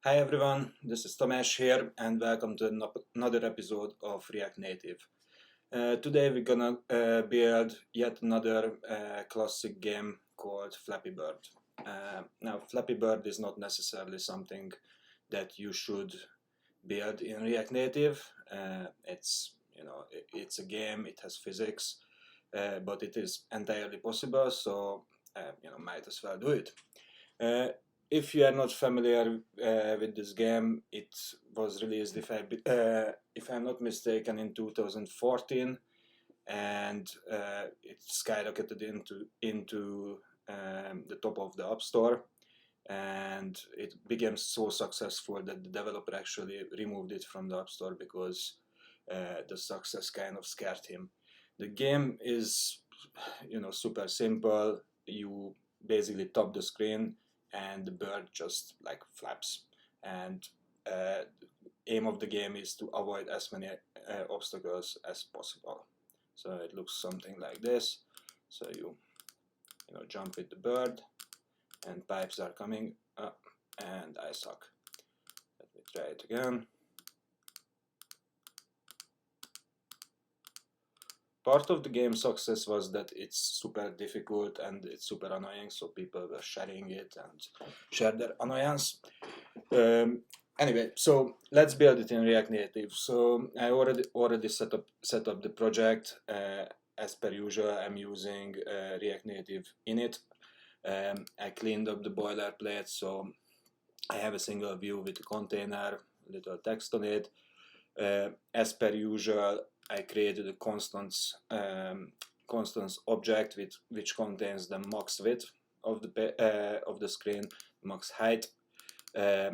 Hi everyone, this is Tomasz here and welcome to another episode of React Native. Today we're gonna build yet another classic game called Flappy Bird. Now Flappy Bird is not necessarily something that you should build in React Native. It's a game, it has physics, but it is entirely possible, so might as well do it. If you are not familiar with this game, it was released, if I'm not mistaken, in 2014, and it skyrocketed into the top of the App Store, and it became so successful that the developer actually removed it from the App Store because the success kind of scared him. The game is, super simple. You basically top the screen and the bird just like flaps, and aim of the game is to avoid as many obstacles as possible. So it looks something like this. So you jump with the bird and pipes are coming up, and I suck. Let me try it again. Part of the game's success was that it's super difficult and it's super annoying, so people were sharing it and share their annoyance. Anyway, so let's build it in React Native. So I already set up the project. As per usual, I'm using React Native init. I cleaned up the boilerplate, so I have a single view with a container, little text on it. As per usual, I created a constants object which contains the max width of the screen, max height. I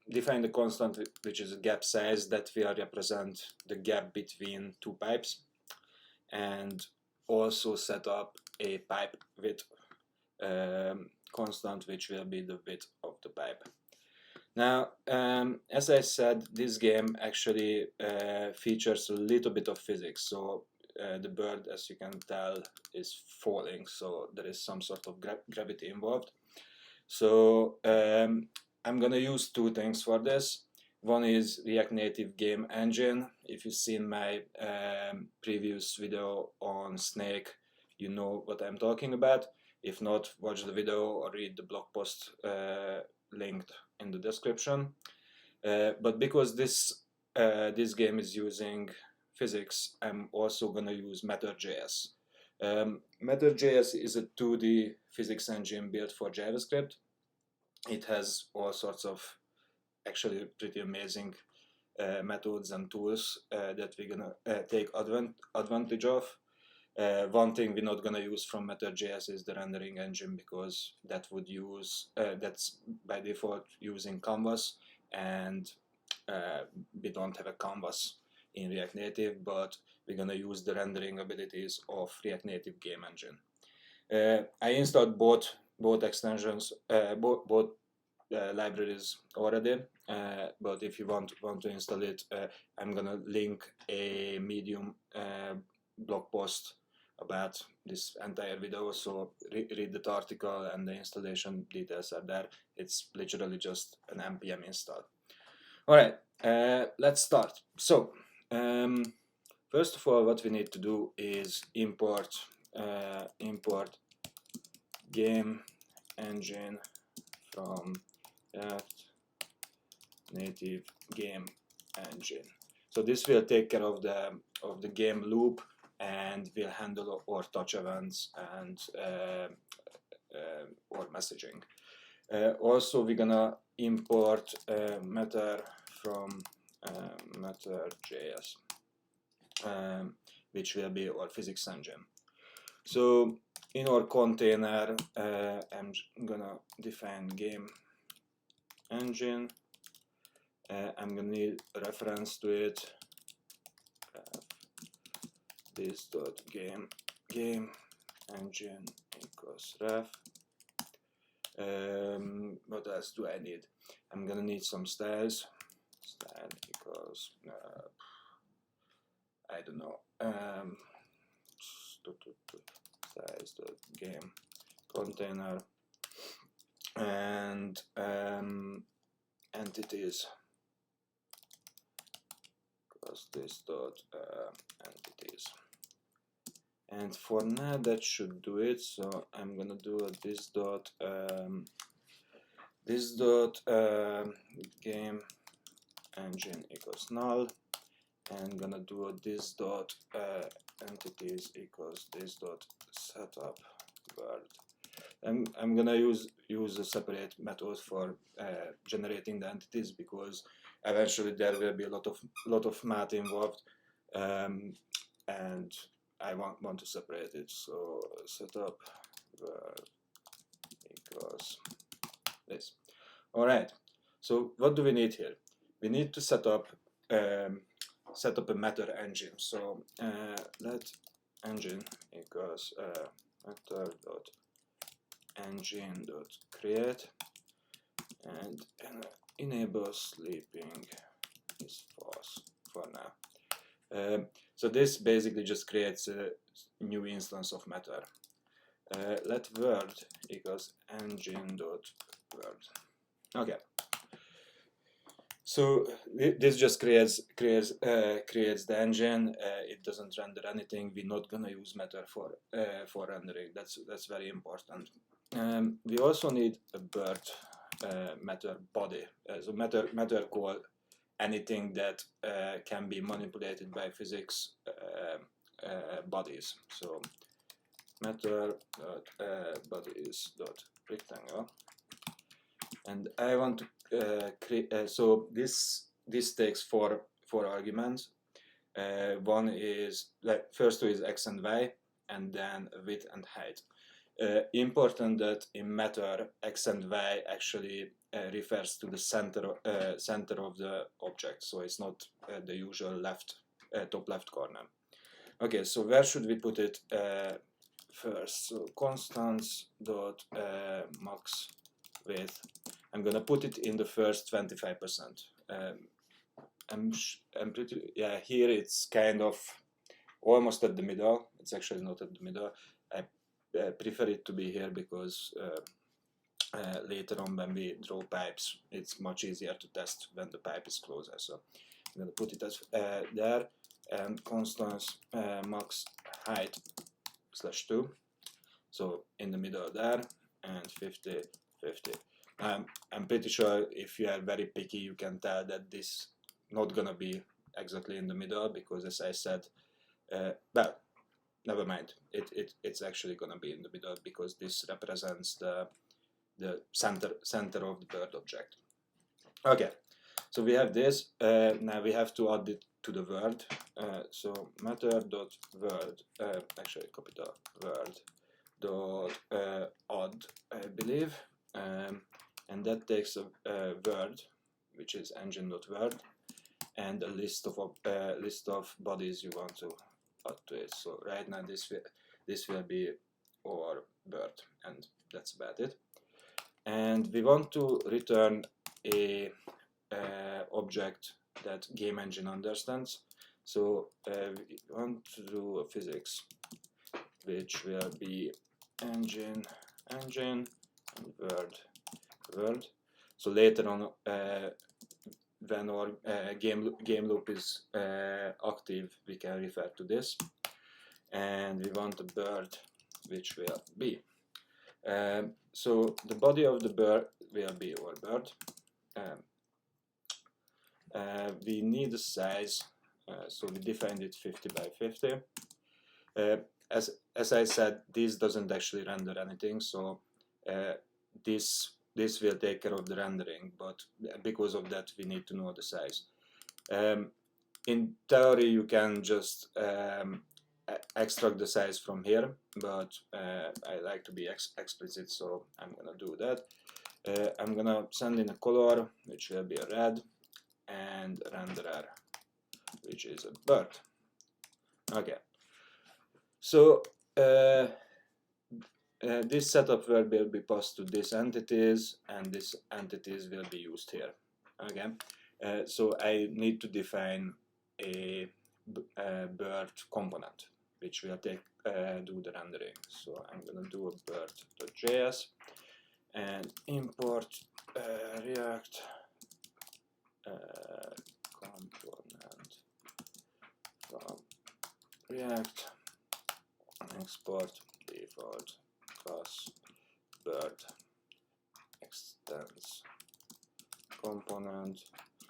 defined a constant which is a gap size that will represent the gap between two pipes, and also set up a pipe width constant which will be the width of the pipe. Now, as I said, this game actually features a little bit of physics. So the bird, as you can tell, is falling, so there is some sort of gravity involved. So I'm gonna use two things for this. One is React Native Game Engine. If you've seen my previous video on Snake, you know what I'm talking about. If not, watch the video or read the blog post linked in the description. But because this game is using physics, I'm also gonna use Matter.js. Matter.js is a 2D physics engine built for JavaScript. It has all sorts of actually pretty amazing methods and tools that we're gonna take advantage of. One thing we're not gonna use from Matter.js is the rendering engine, because that would use that's by default using canvas, and we don't have a canvas in React Native, but we're gonna use the rendering abilities of React Native Game Engine. I installed both extensions, both libraries already, but if you want to install it, I'm gonna link a Medium blog post about this entire video, so read the article and the installation details are there. It's literally just an npm install. Alright, let's start. So first of all, what we need to do is import game engine from React Native Game Engine. So this will take care of the game loop and will handle all touch events and or messaging. Also, we're gonna import Matter from Matter.js, which will be our physics engine. So in our container, I'm gonna define game engine. I'm gonna need a reference to it. This.game engine equals ref. What else do I need? I'm gonna need some styles. Style equals I don't know. Styles.game container. and entities plus this dot entities. And for now that should do it. So I'm gonna do this dot game engine equals null, and gonna do this dot entities equals this dot setup word. I'm gonna use a separate method for generating the entities, because eventually there will be a lot of math involved, and I want to separate it. So setup word equals this. All right. So what do we need here? We need to set up a Matter engine. So let engine equals matter.engine.create, and enable sleeping is false for now. So this basically just creates a new instance of Matter. Let word equals engine.word. Okay. So this just creates the engine. It doesn't render anything. We're not gonna use Matter for rendering. That's very important. We also need a bird Matter body. So Matter call anything that can be manipulated by physics bodies. So matter.bodies.rectangle, and I want to create. So this takes four arguments. One is first two is x and y, and then width and height. Important that in Matter, x and y actually refers to the center of the object, so it's not the usual top left corner. Okay, so where should we put it first? So constants dot max width. I'm gonna put it in the first 25%. I'm pretty, yeah, here it's kind of almost at the middle. It's actually not at the middle. I prefer it to be here because later on when we draw pipes, it's much easier to test when the pipe is closer. So I'm gonna put it as there, and constants max height /2. So in the middle there, and 50, 50. I'm pretty sure if you are very picky, you can tell that this not gonna be exactly in the middle, because as I said, well, never mind. It's actually gonna be in the middle, because this represents the center of the bird object. Okay, so we have this. Now we have to add it to the word. So matter.word, actually capital word dot add, I believe, and that takes a word, which is engine.word, and a list of bodies you want to add to it. So right now this will be our bird, and that's about it. And we want to return a object that game engine understands. So we want to do a physics, which will be engine and word. So later on, when our game loop is active, we can refer to this, and we want a bird, which will be. So the body of the bird will be our bird. We need a size, so we defined it 50 by 50. As I said, this doesn't actually render anything, so this will take care of the rendering, but because of that we need to know the size. In theory you can just extract the size from here, but I like to be explicit, so I'm gonna do that. I'm gonna send in a color, which will be a red, and renderer, which is a bird. Okay, so this setup word will be passed to these entities, and these entities will be used here. Okay, so I need to define a bird component, which will do the rendering. So I'm gonna do a bird.js, and import React component from React, export default class bird extends component.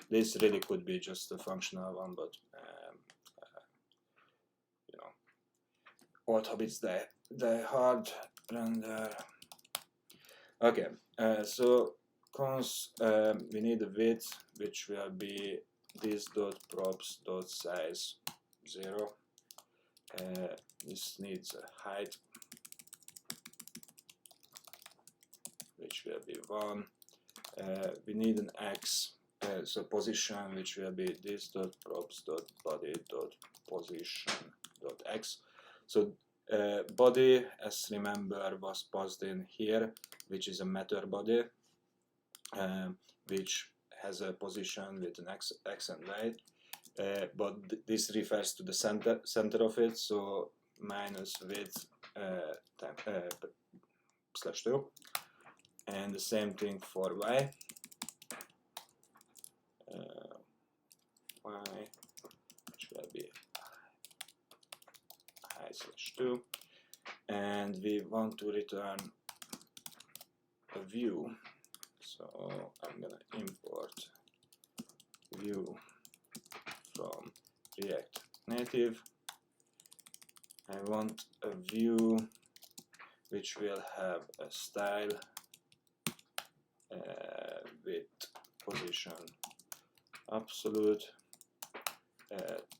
This really could be just a functional one, but you know, old habits die hard render. Okay, so we need a width which will be this.props.size 0. This needs a height which will be 1. We need an x, so position, which will be this.props.body.position.x. So body, as remember, was passed in here, which is a matter body, which has a position with an x and y, but this refers to the center of it, so minus width /2, and the same thing for y. Y, which will be i/2, and we want to return a view, so I'm gonna import view from React Native. I want a view which will have a style with position absolute,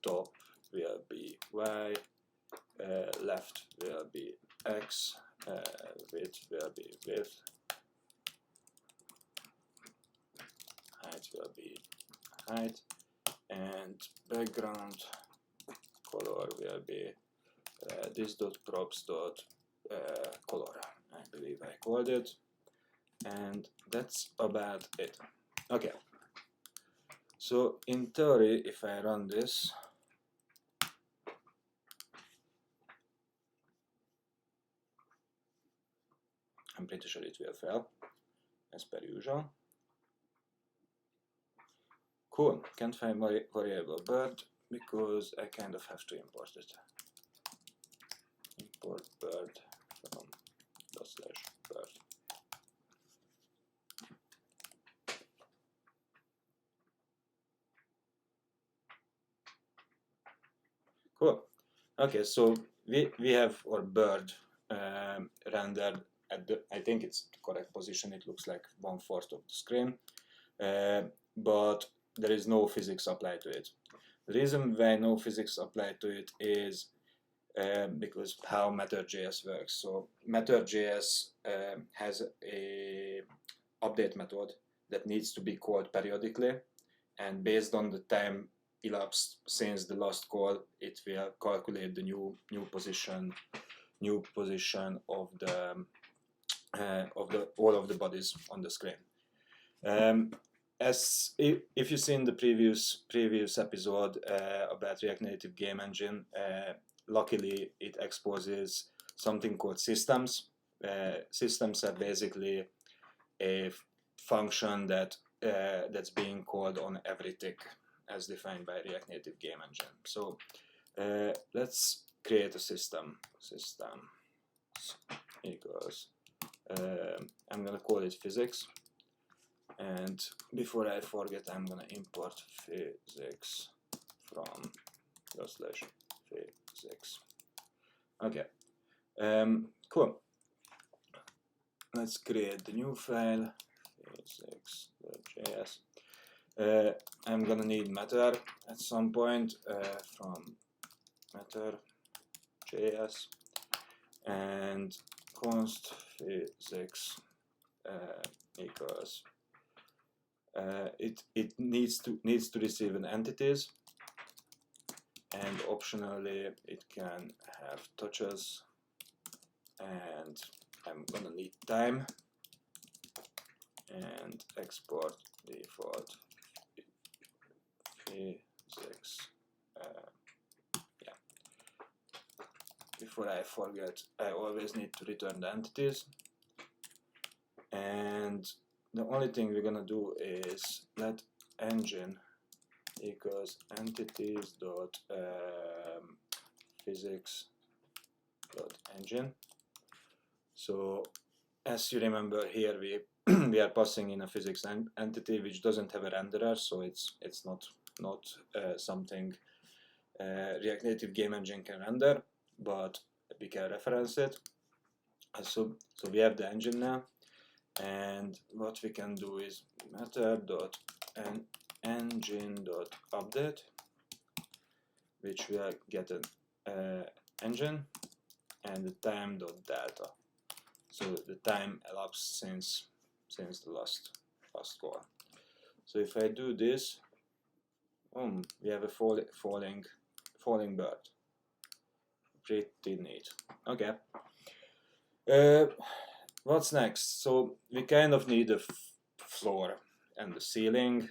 top will be y, left will be x, width will be width, height will be height, and background color will be this.props.color, I believe I called it, and that's about it. Okay, so in theory, if I run this, I'm pretty sure it will fail, as per usual. Cool, can't find my variable bird because I kind of have to import it. Import bird from /bird. Cool. Okay, so we have our bird rendered at the, I think it's the correct position. It looks like 1/4 of the screen, but there is no physics applied to it. The reason why no physics applied to it is because how Matter.js works. So Matter.js has a update method that needs to be called periodically, and based on the time elapsed since the last call, it will calculate the new position of the all of the bodies on the screen. As if you've seen the previous episode about React Native Game Engine, luckily it exposes something called systems. Systems are basically a function that's being called on every tick as defined by React Native Game Engine. So let's create a system. System equals, I'm gonna call it physics, and before I forget, I'm gonna import physics from /physics. Okay, cool. Let's create the new file, physics.js. I'm gonna need matter at some point from Matter.js, and const physics equals it needs to receive an entities, and optionally it can have touches, and I'm gonna need time, and export default physics. Yeah. Before I forget, I always need to return the entities. and the only thing we're gonna do is let engine equals entities dot physics dot engine. So as you remember, here we we are passing in a physics entity which doesn't have a renderer, so it's not something React Native game engine can render, but we can reference it. So we have the engine now, and what we can do is matter.engine.update, which will get an engine, and the time.delta. So the time elapsed since the last call. So if I do this, we have a falling bird. Pretty neat. Okay. What's next? So we kind of need a floor and the ceiling,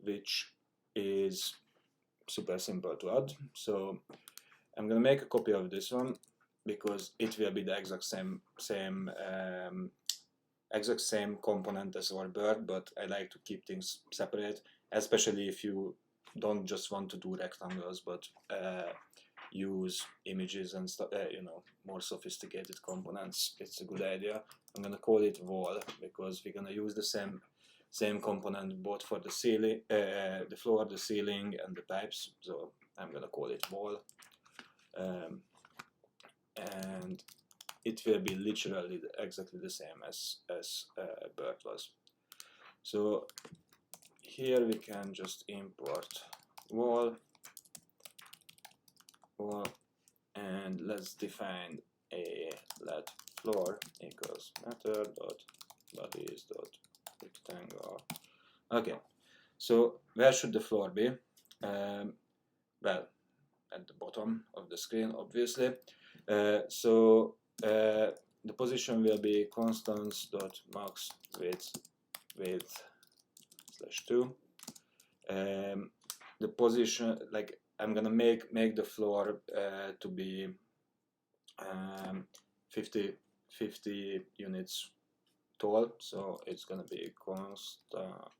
which is super simple to add. So I'm gonna make a copy of this one because it will be the exact same component as our bird, but I like to keep things separate, especially if you don't just want to do rectangles, but use images and stuff, more sophisticated components. It's a good idea. I'm gonna call it wall because we're gonna use the same component both for the ceiling, the floor, the ceiling, and the pipes. So I'm gonna call it wall, and it will be literally exactly the same as bird was. So here we can just import wall, and let's define a let floor equals matter.bodies.rectangle. Okay, so where should the floor be? Well, at the bottom of the screen, obviously. So the position will be constants.max width /2. The position, like, I'm gonna make the floor to be 50 units tall, so it's gonna be constant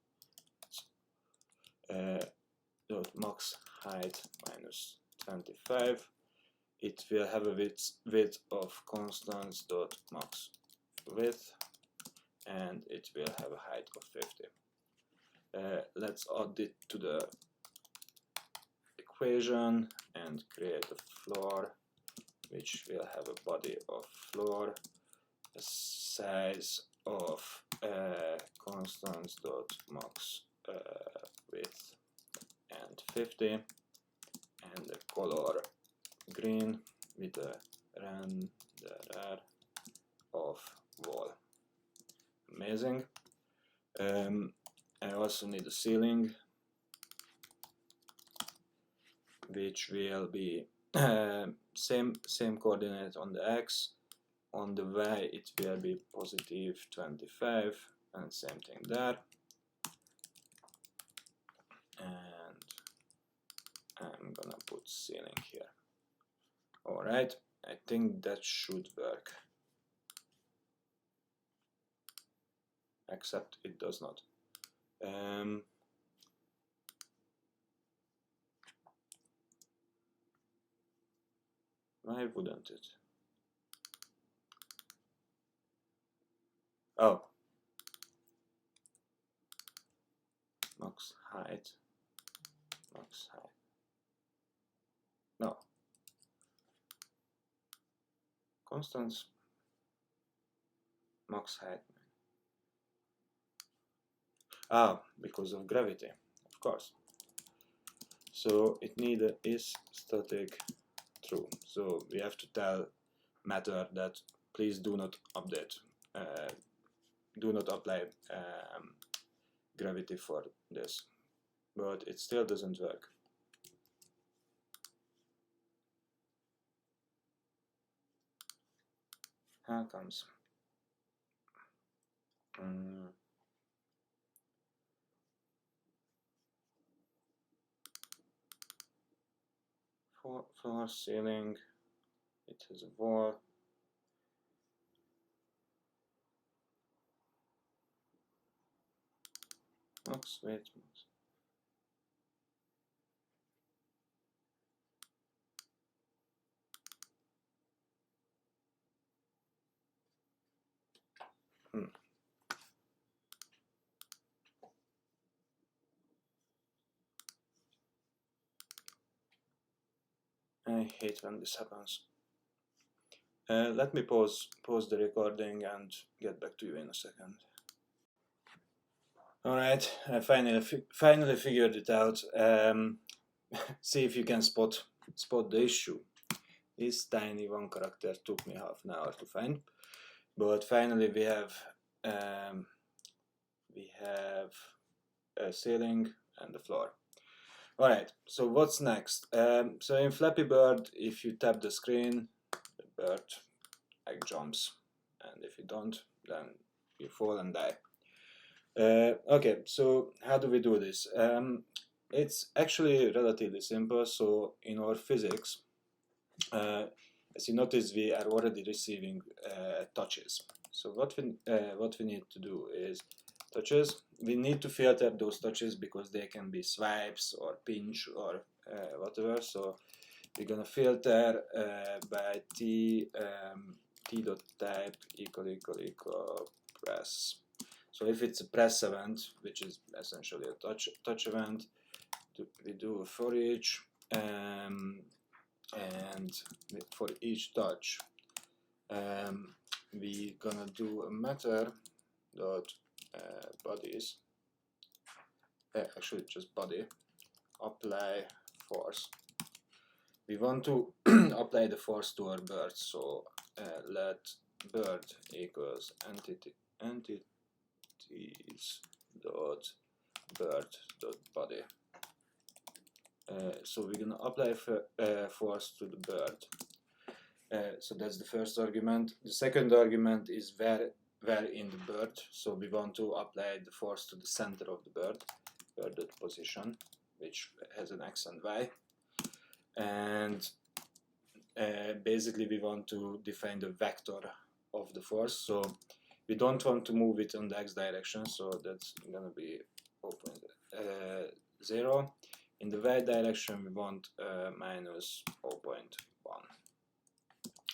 dot max height minus 25. It will have a width of constants dot max width, and it will have a height of 50. Let's add it to the equation and create a floor which will have a body of floor, a size of constants dot max width and 50, and the color green with a renderer of wall. Amazing. I also need a ceiling, which will be same coordinate on the x. On the y it will be positive 25, and same thing there. And I'm gonna put ceiling here. Alright, I think that should work. Except it does not. Why wouldn't it? Oh. Max height. No. Constants. Max height. Ah, because of gravity, of course. So it needs a is static true. So we have to tell Matter that please do not update, do not apply gravity for this, but it still doesn't work. How comes? Floor, ceiling, it has a wall. max width, max. I hate when this happens. Let me pause the recording and get back to you in a second. Alright, I finally figured it out. See if you can spot the issue. This tiny one character took me half an hour to find, but finally we have a ceiling and a floor. Alright, so what's next? So in Flappy Bird, if you tap the screen, the bird like jumps, and if you don't, then you fall and die. Okay, so how do we do this? It's actually relatively simple. So in our physics, as you notice, we are already receiving touches. So what we need to do is touches. We need to filter those touches because they can be swipes or pinch or whatever. So we're gonna filter by t.type equal press. So if it's a press event, which is essentially a touch event, we do for each, and for each touch, we gonna do a Matter.bodies, actually just body, apply force. We want to apply the force to our bird, so let bird equals entities dot bird dot body. So we're gonna apply force to the bird. So that's the first argument. The second argument is where in the bird. So we want to apply the force to the center of the bird dot position, which has an x and y. And basically we want to define the vector of the force. So we don't want to move it in the x direction, so that's gonna be 0.0. In the y direction we want minus 0.1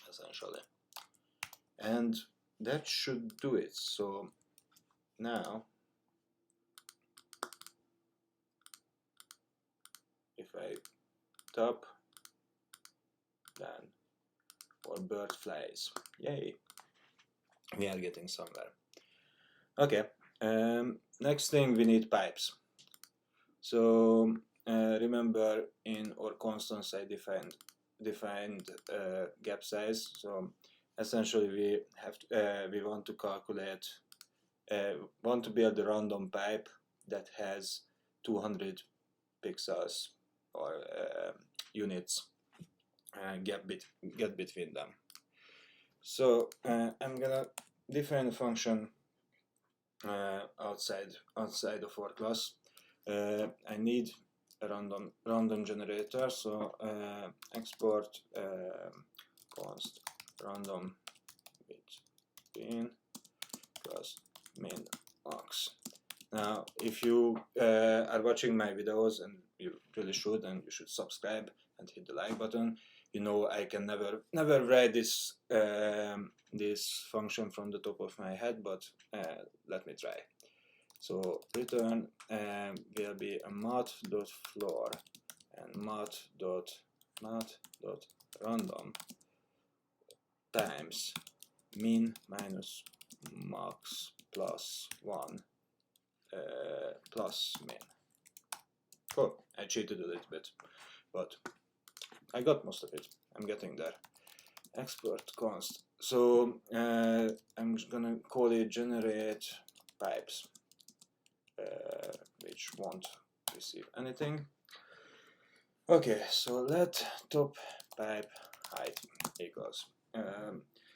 essentially, and that should do it. So now if I tap, then our bird flies. Yay, we are getting somewhere. Okay, next thing, we need pipes. So remember, in our constants I defined gap size. So essentially we have we want to calculate, want to build a random pipe that has 200 pixels or units gap between them. So I'm gonna define a function outside of our class. I need a random generator, so export const random between plus min max. Now if you are watching my videos, and you really should, and you should subscribe and hit the like button, you know I can never write this this function from the top of my head, but let me try. So return will be a mat.floor and mat.random times min minus max plus 1 plus min. Cool, I cheated a little bit, but I got most of it. I'm getting there. Export const. So I'm gonna call it generate pipes, which won't receive anything. Okay, so let top pipe height equals.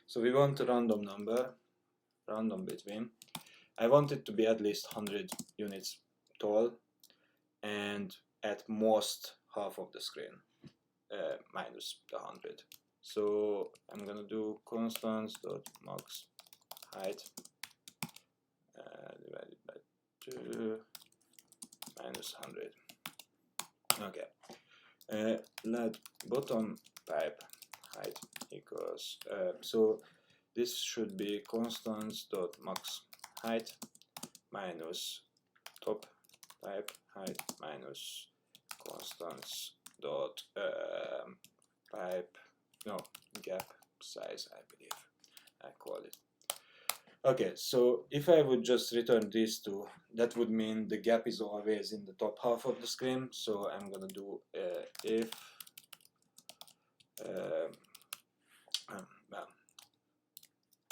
So we want a random number, random between. I want it to be at least 100 units tall and at most half of the screen, minus the 100. So I'm gonna do constants dot max height divided by 2 100. Okay. Let bottom pipe height equals so this should be constants dot max height minus top pipe height minus constants dot pipe gap size, I believe I call it. Okay, so if I would just return these two, that would mean the gap is always in the top half of the screen. So I'm gonna do if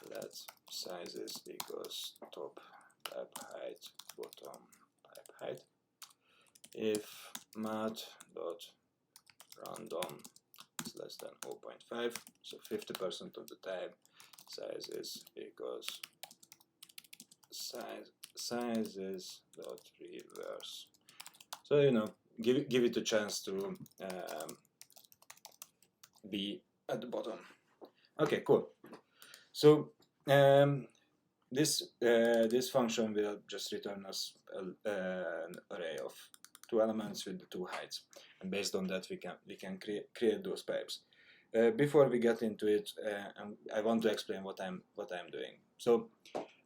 let sizes equals top pipe height bottom pipe height if mat.random is less than 0.5, so 50% of the time sizes equals sizes dot reverse. So give it a chance to be at the bottom. Okay, cool. So this function will just return us an array of 2 elements with the 2 heights, and based on that we can create those pipes. Before we get into it, I want to explain what I'm doing. So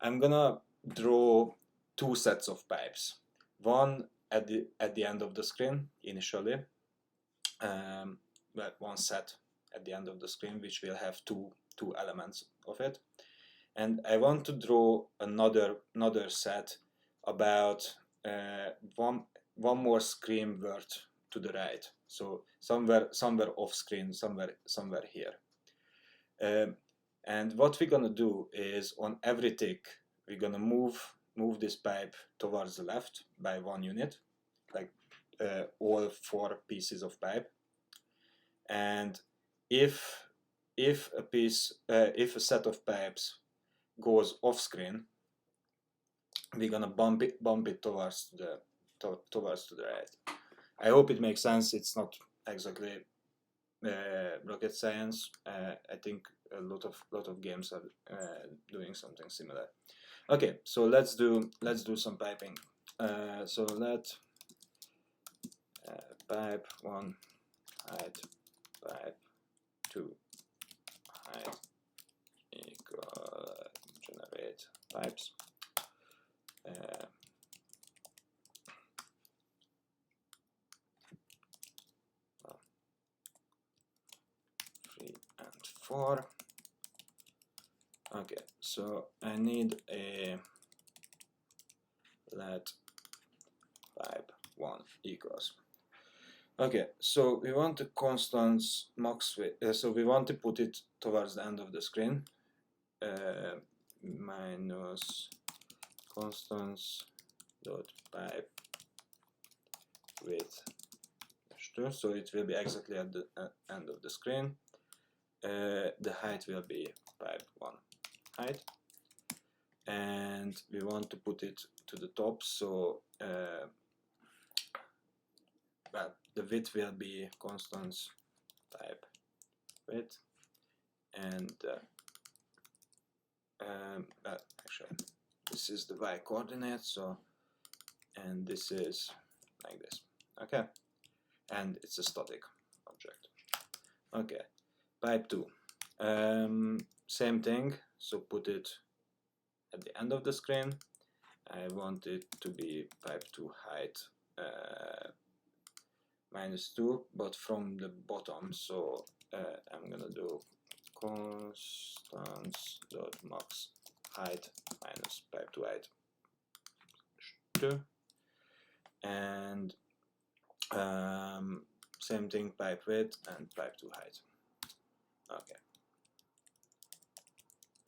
I'm gonna draw 2 sets of pipes. One at the end of the screen initially, one set at the end of the screen which will have two elements of it, and I want to draw another set about one more screen word to the right, so somewhere off screen, somewhere here. And what we're gonna do is on every tick we're gonna move this pipe towards the left by 1 unit, like all 4 pieces of pipe. And if a set of pipes goes off screen, we're gonna bump it towards the right. I hope it makes sense. It's not exactly rocket science. I think a lot of games are doing something similar. Okay, so let's do some piping. So let pipe 1 height pipe 2 height equal generate pipes. 3 and 4. Okay, so I need a let pipe 1 equals. Okay, so we want the constants max width, so we want to put it towards the end of the screen, minus constants dot pipe width, so it will be exactly at the end of the screen. The height will be pipe 1 height, and we want to put it to the top, so the width will be constants pipe width, and actually this is the y coordinate, so, and this is like this. Okay, and it's a static object. Okay, pipe 2, same thing, so put it at the end of the screen. I want it to be pipe 2 height -2, but from the bottom, so I'm gonna do constants dot max height minus pipe 2 height 2, and same thing, pipe width and pipe 2 height. Okay,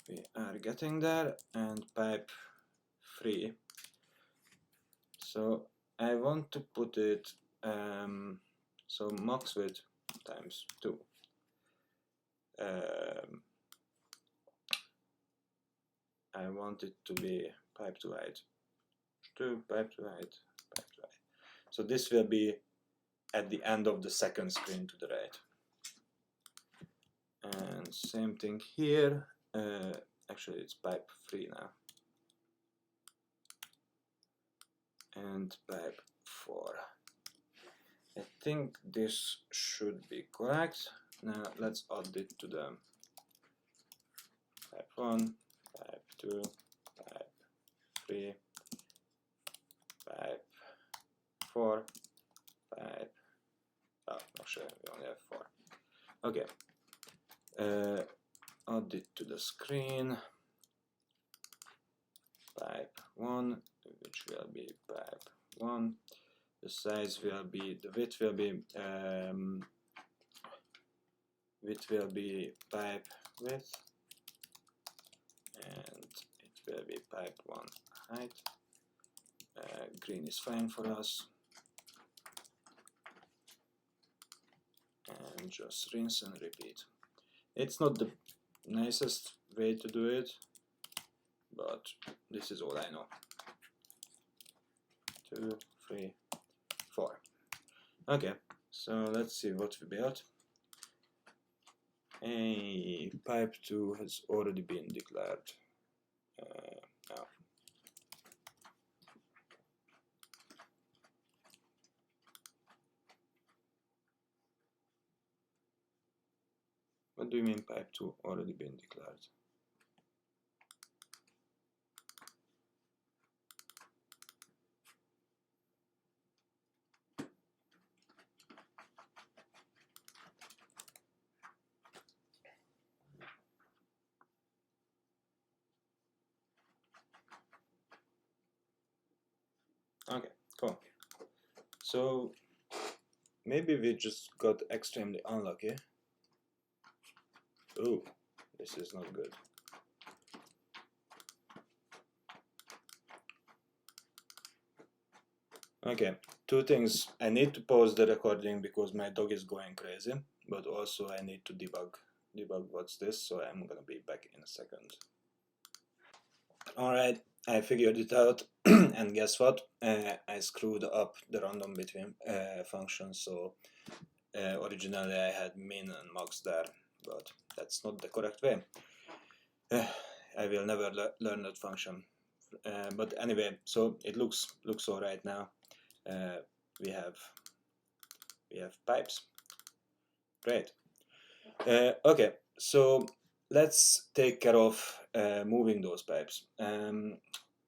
we are getting there. And pipe 3, so I want to put it so max width times 2. I want it to be pipe 2 height 2, pipe 2 height, pipe 2 height. So this will be at the end of the second screen to the right. And same thing here. Actually it's pipe 3 now. and pipe 4. I think this should be correct. Now let's add it to the pipe 1, pipe 2, pipe 3, pipe 4, pipe, oh, actually we only have 4. Okay, add it to the screen, pipe 1, which will be pipe 1, the size will be, the width will be pipe width, and it will be pipe 1 height. Green is fine for us, and just rinse and repeat. It's not the nicest way to do it, but this is all I know. 2, 3, 4. Okay, so let's see what we built. A pipe 2 has already been declared. Now. What do you mean pipe 2 already been declared? Okay, cool. So maybe we just got extremely unlucky. Oh, this is not good. Okay, two things. I need to pause the recording because my dog is going crazy, but also I need to debug what's this, so I'm gonna be back in a second. Alright, I figured it out, and guess what? I screwed up the random between functions, so originally I had min and max there, but that's not the correct way. I will never learn that function. But anyway, so it looks alright now. We have pipes. Great. Okay, so let's take care of moving those pipes.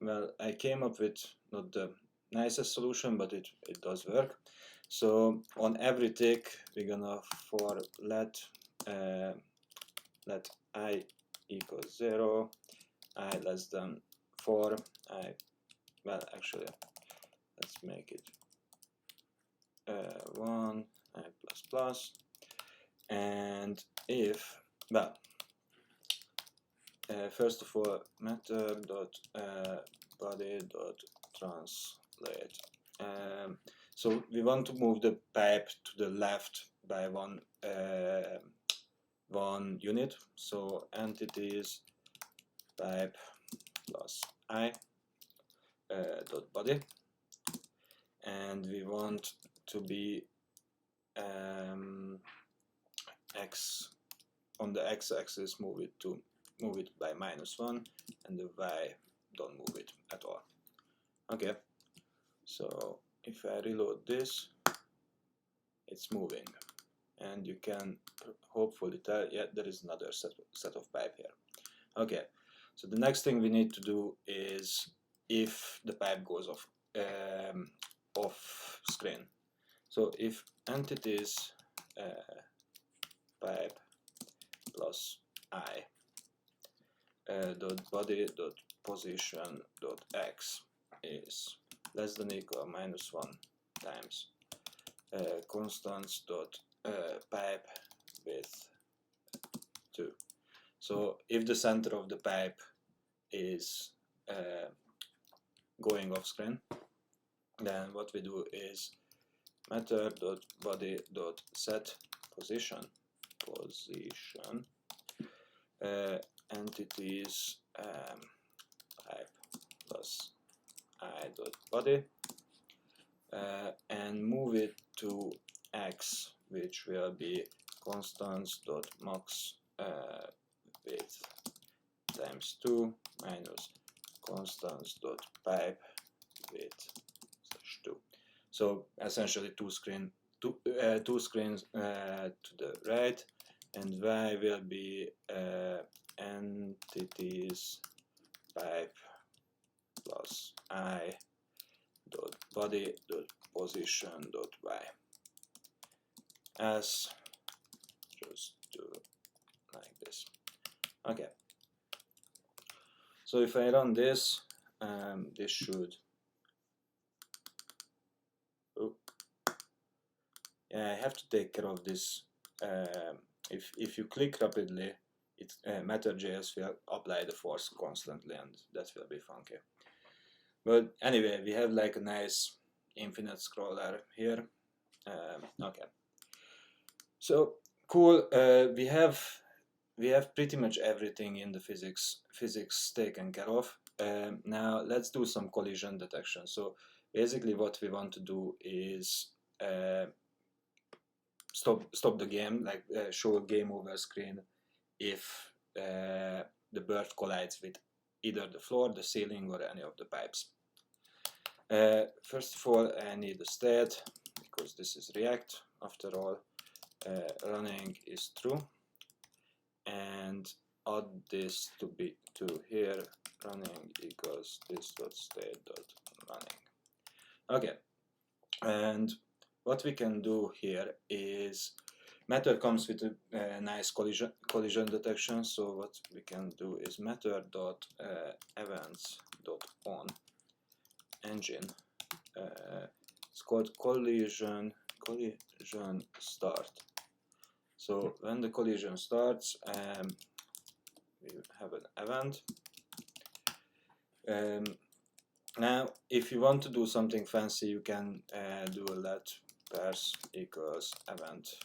Well, I came up with not the nicest solution, but it does work. So on every tick, we're gonna for let I equals 0, I less than 4, well actually let's make it 1, I plus plus, and if, well, first of all, matter.body.translate. So we want to move the pipe to the left by one unit. So entities pipe plus I dot body, and we want to be x on the x-axis, move it by -1, and the y don't move it at all. Okay, so if I reload this, it's moving, and you can hopefully tell, yeah, there is another set of pipe here. Okay, so the next thing we need to do is if the pipe goes off screen. So if entities pipe plus I dot body dot position dot x is less than equal -1 times constants dot pipe width 2. So if the center of the pipe is going off screen, then what we do is matter.body.set position entities pipe plus I.body and move it to x, which will be constants.max width times 2 minus constants.pipe width So essentially two screens to the right, and y will be entities pipe plus I dot body dot position dot y. As just do like this. Okay. So if I run this, this should. Oh, yeah, I have to take care of this. If you click rapidly, Matter.js will apply the force constantly, and that will be funky. But anyway, we have like a nice infinite scroller here. Okay. So cool. We have pretty much everything in the physics taken care of. Now let's do some collision detection. So basically, what we want to do is stop the game, like show a game over screen if the bird collides with either the floor, the ceiling, or any of the pipes. First of all, I need a state, because this is React after all. Running is true, and add this to here. Running equals this dot state dot running. Okay, and what we can do here is Matter comes with a nice collision detection. So what we can do is Matter dot events dot on engine. It's called collision start. So when the collision starts, we have an event. Now, if you want to do something fancy, you can do a let pairs equals event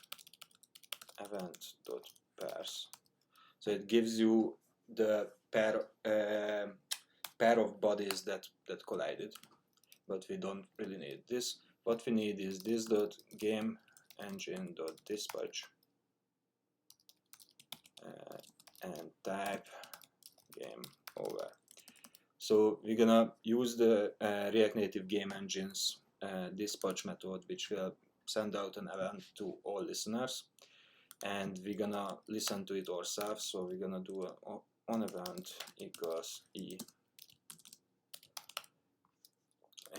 dot pairs. So it gives you the pair of bodies that collided, but we don't really need this. What we need is this dot game engine dot dispatch and type game over. So we're gonna use the React Native game engine's dispatch method, which will send out an event to all listeners, and we're gonna listen to it ourselves. So we're gonna do a on event equals e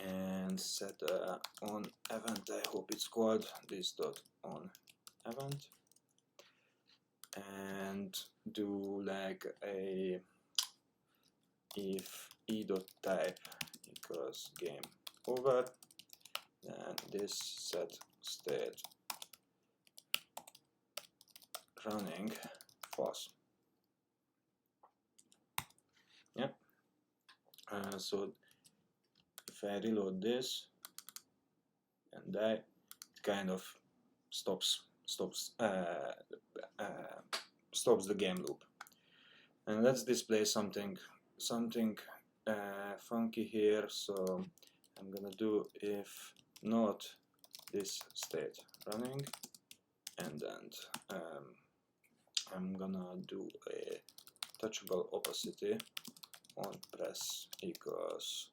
and set on event. I hope it's called this dot on event, and do like a if e dot type equals game over, and this set state running false. Yeah. So if I reload this and die, it kind of stops the game loop. And let's display something funky here. So I'm gonna do if not this state running, and then I'm gonna do a touchable opacity on press equals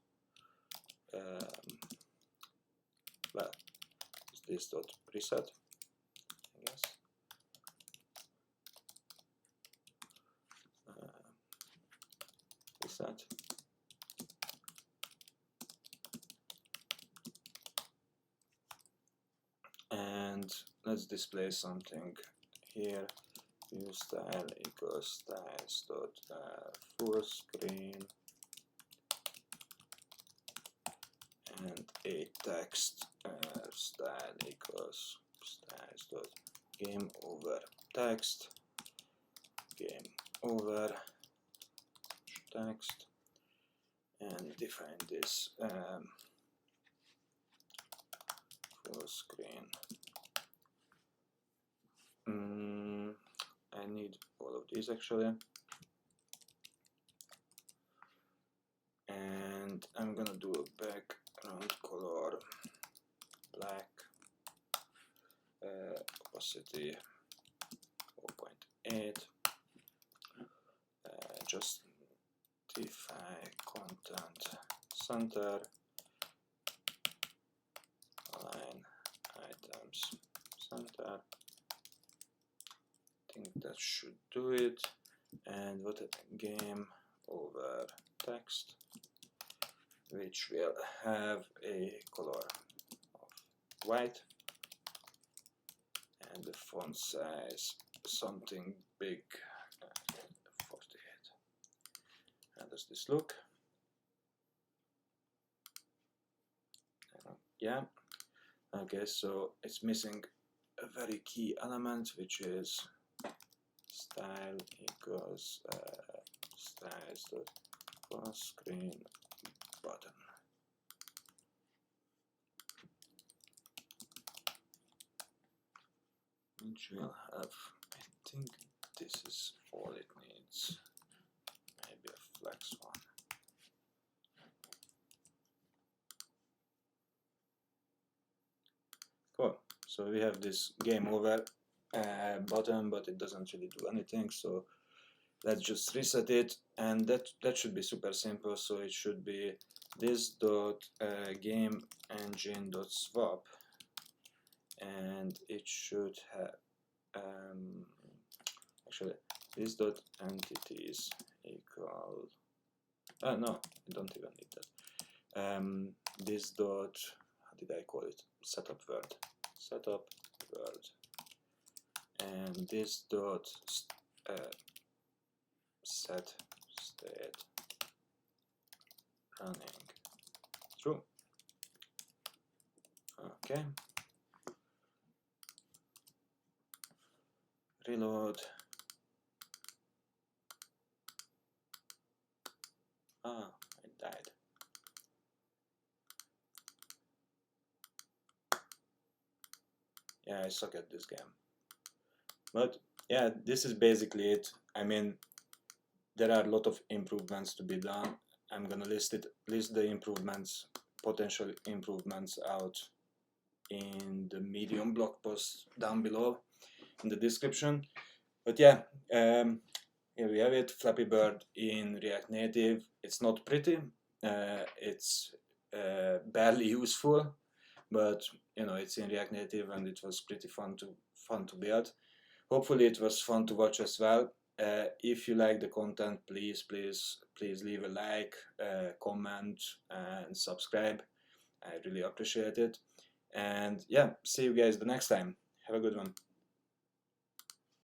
well, this dot reset, I guess. Reset. And let's display something here. View style equals styles dot full screen, and a text style equals styles dot game over text, game over text, and define this full screen. I need all of these actually, and I'm gonna do a background color black, opacity 4.8, justify content center, games center. I think that should do it. And what a game over text, which will have a color of white and the font size something big, 48. How does this look? Yeah. Okay, so it's missing a very key element, which is style equals styles.screen button. Which will have, I think this is all it needs. Maybe a flex one. Cool. So we have this game over button, but it doesn't really do anything. So let's just reset it, and that should be super simple. So it should be this dot game engine dot swap, and it should have actually this dot entities equal. No, I don't even need that. This dot, how did I call it? Setup word, and this dot set state running through. Okay. Reload. It died. Yeah, I suck at this game. But yeah, this is basically it. I mean, there are a lot of improvements to be done. I'm gonna list the improvements, potential improvements out in the Medium blog post down below in the description. But yeah, here we have it, Flappy Bird in React Native. It's not pretty, it's barely useful, but you know, it's in React Native and it was pretty fun to build. Hopefully it was fun to watch as well. If you like the content, please leave a like, comment, and subscribe. I really appreciate it. And yeah, see you guys the next time. Have a good one.